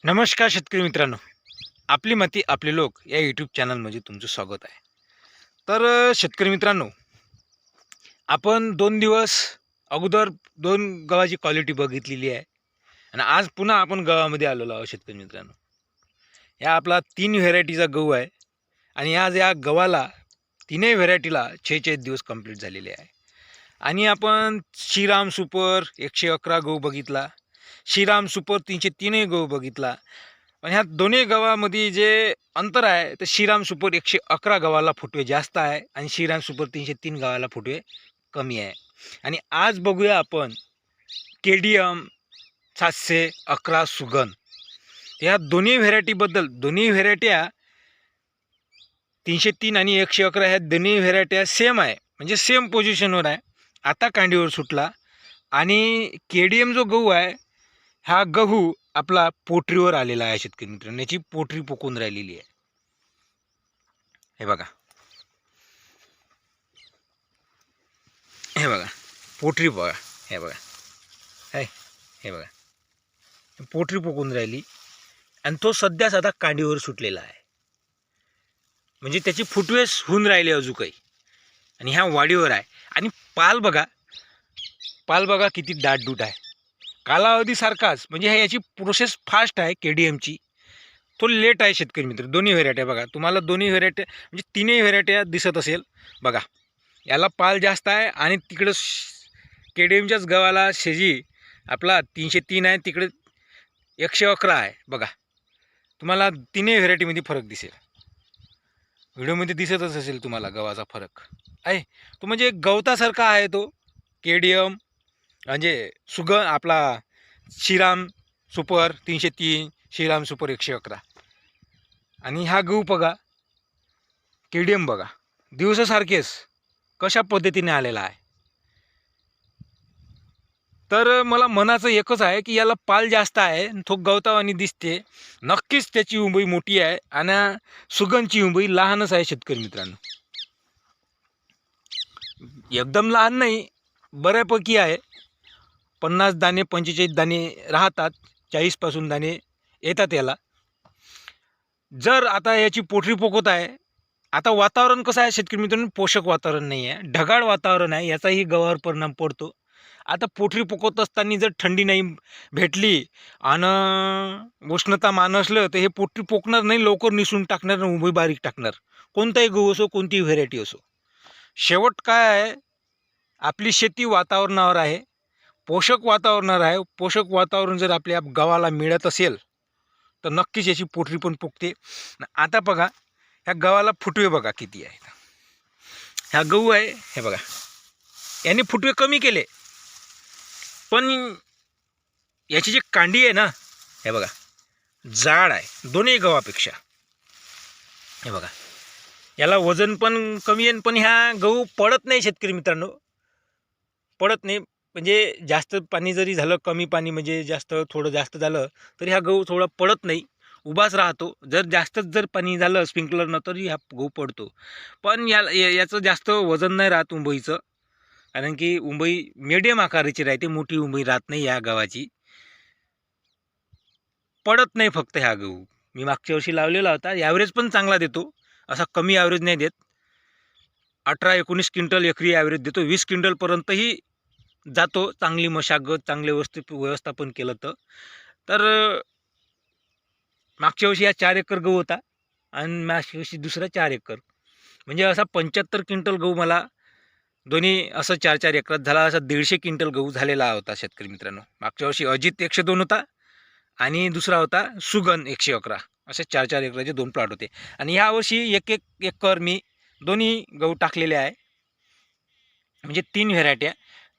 नमस्कार शेतकरी मित्रांनो, आपली माती आपले लोक या यूट्यूब चॅनलमध्ये तुमचं स्वागत आहे. तर शेतकरी मित्रांनो, आपण 2 दिवस अगोदर 2 गव्हाची क्वालिटी बघितलेली आहे आणि आज पुन्हा आपण गव्हामध्ये आलेलो आहोत शेतकरी मित्रांनो. या आपला 3 व्हेरायटीचा गहू आहे आणि आज या गव्हाला तीनही व्हेरायटीला 46 दिवस कंप्लीट झालेले आहे. आणि आपण श्रीराम सुपर 111 गहू बघितला, श्रीराम सुपर 303 गहू बघितला. पण ह्या दोन्ही गव्हामध्ये जे अंतर आहे तर श्रीराम सुपर 111 गव्हाला फुटवे जास्त आहे आणि श्रीराम सुपर 303 गव्हाला फुटवे कमी आहे. आणि आज बघूया आपण KDM 711 सुगन या दोन्ही व्हेरायटीबद्दल. दोन्ही व्हेरायट्या 303 आणि 111 ह्या दोन्ही व्हेरायट्या सेम आहे, म्हणजे सेम पोझिशनवर आहे. आता कांडीवर सुटला आणि KDM जो गहू आहे हा गहू आपला पोटरीवर आलेला आहे शेतकरी मित्रांनो. याची पोटरी पोकून राहिलेली आहे. हे बघा, हे बघा पोटरी बघा, हे बघा, हे बघा पोटरी पोकून राहिली आणि तो सध्याच आता कांडीवर सुटलेला आहे, म्हणजे त्याची फुटवेस होऊन राहिले अजून काही. आणि ह्या वाडीवर आहे. आणि पाल बघा किती दाटदूट आहे. कालावधीसारखाच, म्हणजे ह्या याची प्रोसेस फास्ट आहे KDMची, तो लेट आहे शेतकरी मित्र. दोन्ही व्हेरायट्या बघा, तुम्हाला दोन्ही व्हेरायट्या म्हणजे तीनही व्हेरायट्या दिसत असेल बघा. याला पाल जास्त आहे आणि तिकडं KDMच्याच गव्हाला शेजी आपला 303 आहे, तिकडे 111 आहे. बघा, तुम्हाला तीनही व्हेरायटीमध्ये फरक दिसेल. व्हिडिओमध्ये दिसतच असेल तुम्हाला गव्हाचा फरक आहे. तो म्हणजे गवतासारखा आहे तो KDM, म्हणजे सुगन आपला श्रीराम सुपर 303, श्रीराम सुपर 111. आणि हा गहू बघा KDM बघा, दिवसासारखेच कशा पद्धतीने आलेला आहे. तर मला मनाचं एकच आहे की याला पाल जास्त आहे, तो गवतावानी दिसते. नक्कीच त्याची उंबई मोठी आहे आणि सुगनची उंबई लहानच आहे शेतकरी मित्रांनो. एकदम लहान नाही, बऱ्यापैकी आहे. 50 दाणे 45 दाणे राहतात, 40पासून दाणे येतात याला. जर आता याची पोटरी पोकत आहे, आता वातावरण कसं आहे शेतकरी मित्रांनो, पोषक वातावरण नाही आहे, ढगाळ वातावरण आहे, याचाही गव्हावर परिणाम पडतो. आता पोटरी पोकत असताना जर थंडी नाही भेटली आणि उष्णतामान असलं तर हे पोटरी पोकणार नाही, लवकर निसून टाकणार, उभी बारीक टाकणार. कोणताही गहू असो, कोणतीही व्हेरायटी असो. शेवट काय आहे, आपली शेती वातावरणावर आहे, पोषक वातावरणावर आहे. पोषक वातावरण जर आपल्या गव्हाला मिळत असेल तर नक्कीच याची पोटरी पण पोकते. आता बघा, ह्या गव्हाला फुटवे बघा किती आहेत. ह्या गहू आहे, हे बघा, याने फुटवे कमी केले, पण याची जी कांडी आहे ना, हे बघा जाड आहे दोन्ही गव्हापेक्षा. हे बघा, याला वजन पण कमी आहे, पण ह्या गहू पडत नाही शेतकरी मित्रांनो, पडत नाही. म्हणजे जास्त पाणी जरी झालं, कमी पाणी म्हणजे थोडं जास्त झालं तरी हा गहू थोडा पडत नाही, उभाच राहतो. जर जास्तच जर पाणी झालं स्प्रिंकलरनं तरी हा गहू पडतो. पण याचं जास्त वजन नाही राहत उंबईचं, कारण की उंबई मिडियम आकाराची राहते, मोठी उंबई राहत नाही या गव्हाची. पडत नाही फक्त ह्या गहू. मी मागच्या वर्षी लावलेला होता, ॲव्हरेज पण चांगला देतो, असा कमी ॲव्हरेज नाही देत. 18-19 क्विंटल एकरी ॲव्हरेज देतो, 20 क्विंटलपर्यंतही जातो, चांगली मशागत, चांगले व्यवस्थापन केलं तर. मागच्या वर्षी हा 4 एकर गहू होता आणि मागच्या वर्षी दुसरा 4 एकर, म्हणजे असा 75 क्विंटल गहू मला दोन्ही असं 4-4 एकरात झाला. असा 150 क्विंटल गहू झालेला होता शेतकरी मित्रांनो. मागच्या वर्षी अजित 102 होता आणि दुसरा होता सुगन 111, असे 4-4 एकराचे 2 प्लॉट होते. आणि ह्यावर्षी 1-1 एकर मी दोन्ही गहू टाकलेले आहे, म्हणजे 3 व्हेरायट्या.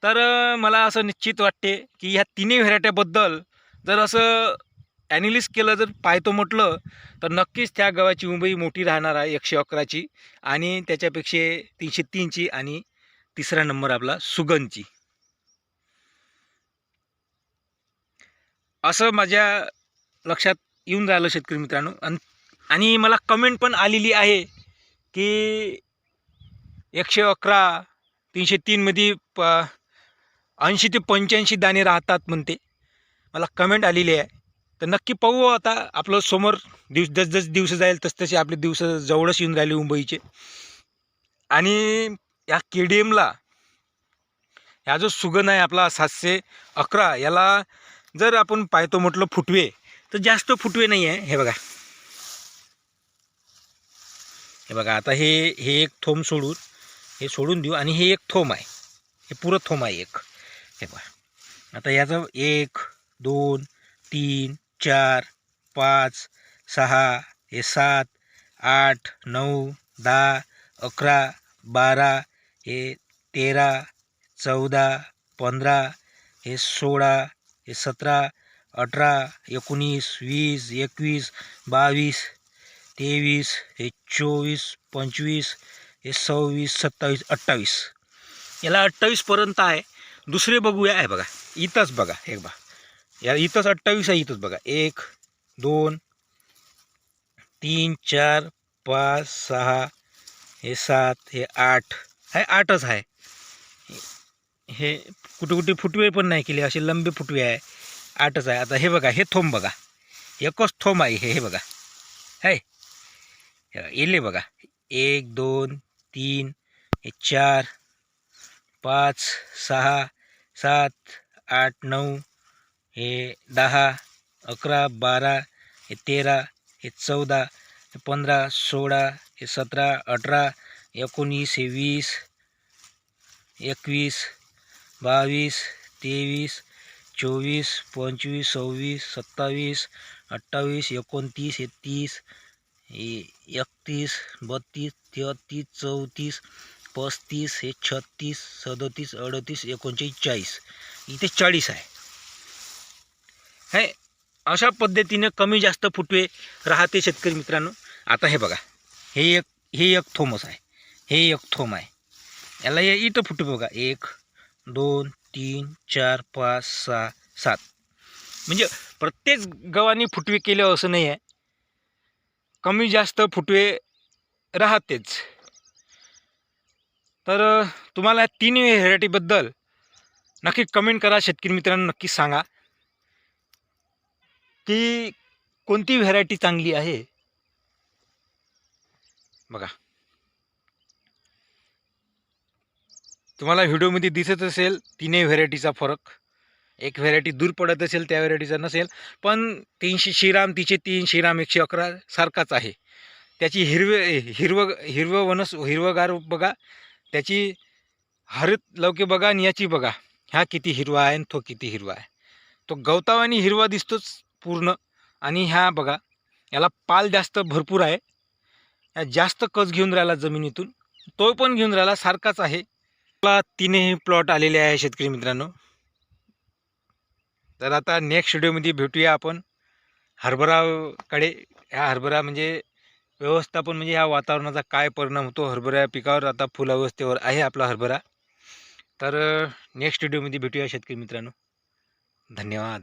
तर मला असं निश्चित वाटते की ह्या तिन्ही व्हेरायट्याबद्दल जर असं ॲनालिस केलं, जर पाहतो म्हटलं तर नक्कीच त्या गव्हाची उंबई मोठी राहणार आहे 111ची, आणि त्याच्यापेक्षा 303ची, आणि तिसरा नंबर आपला सुगनची. असं माझ्या लक्षात येऊन राहिलं शेतकरी मित्रांनो. आणि मला कमेंट पण आलेली आहे की 111 303मध्ये 80 ते 85 दाणे राहतात म्हणते. मला कमेंट आलेली आहे. तर नक्की पाहू आता आपलं समोर जस दिवस जाईल तसे आपले दिवस जवळच येऊन राहिले मुंबईचे. आणि या KDMला ह्या जो सुगन आहे आपला 711 याला जर आपण पाहतो म्हटलं फुटवे तर जास्त फुटवे नाही आहे. हे बघा, हे बघा, आता हे एक थोम सोडून देऊ आणि हे एक थोम आहे, हे पुरं थोम आहे एक. हे बघा, आता याचं 1 2 3 4 5 6 हे 7 8 9 10 11 12 हे 13 14 15 हे 16 हे 17 18 19 20 21 22 23 हे 24 25 हे 26 27 28 याला 28 पर्यंत आहे. दुसरे बघूया. आहे बघा, इथंच बघा, हे बघा, या इथंच 28 आहे. इथंच बघा, 1 2 3 4 5 6 हे 7 हे 8 हे 8च आहे. हे कुठे फुटवे पण नाही केले, असे लंबे फुटवे आहे, 8च आहे. आता हे बघा, हे थोम बघा, एकच थोम आहे. हे बघा, आहे येले बघा, 1 2 3 हे 4 5 6 7 8 9 हे 10 11 12 हे 13 हे 14 हे 15 16 हे 17 18 19 हे 20 21 22 23 24 25 26 27 28 29 हे 30 हे 31 32 33 34 35 हे 36 37 38 39 40 इथे 40 आहे. हे अशा पद्धतीने कमी जास्त फुटवे राहते शेतकरी मित्रांनो. आता हे बघा, हे एक थोमच आहे, हे एक थोम आहे. याला इथं फुटवे बघा, 1 2 3 4 5 6 7 म्हणजे प्रत्येक गव्हाणी फुटवे केले असं नाही आहे, कमी जास्त फुटवे राहतेच. तर तुम्हाला 3 व्हेरायटीबद्दल नक्की कमेंट करा शेतकरी मित्रांनो. नक्की सांगा की कोणती व्हेरायटी चांगली आहे. बघा, तुम्हाला व्हिडिओमध्ये दिसत असेल 3 व्हेरायटीचा फरक. एक व्हेरायटी दूर पडत असेल त्या व्हेरायटीचा नसेल, पण 300 श्रीराम तिचे 3 श्रीराम 111 सारखाच आहे. त्याची हिरवगार बघा, त्याची हरित लवके बघा, आणि याची बघा, ह्या किती हिरवा आहे आणि तो किती हिरवा आहे. तो गवतावानी हिरवा दिसतोच पूर्ण. आणि ह्या बघा, याला पाल जास्त भरपूर आहे, या जास्त कस घेऊन राहिला जमिनीतून, तो पण घेऊन राहिला, सारखाच आहे. मला 3ही प्लॉट आलेले आहे शेतकरी मित्रांनो. तर आता नेक्स्ट व्हिडिओमध्ये भेटूया आपण हरभराकडे. ह्या हरभरा म्हणजे व्यवस्थापन, म्हणजे ह्या वातावरणाचा काय परिणाम होतो हरभरा पिकावर. आता फुलावस्थेवर आहे आपला हरभरा. तर नेक्स्ट व्हिडिओमध्ये भेटूया शेतकरी मित्रांनो. धन्यवाद.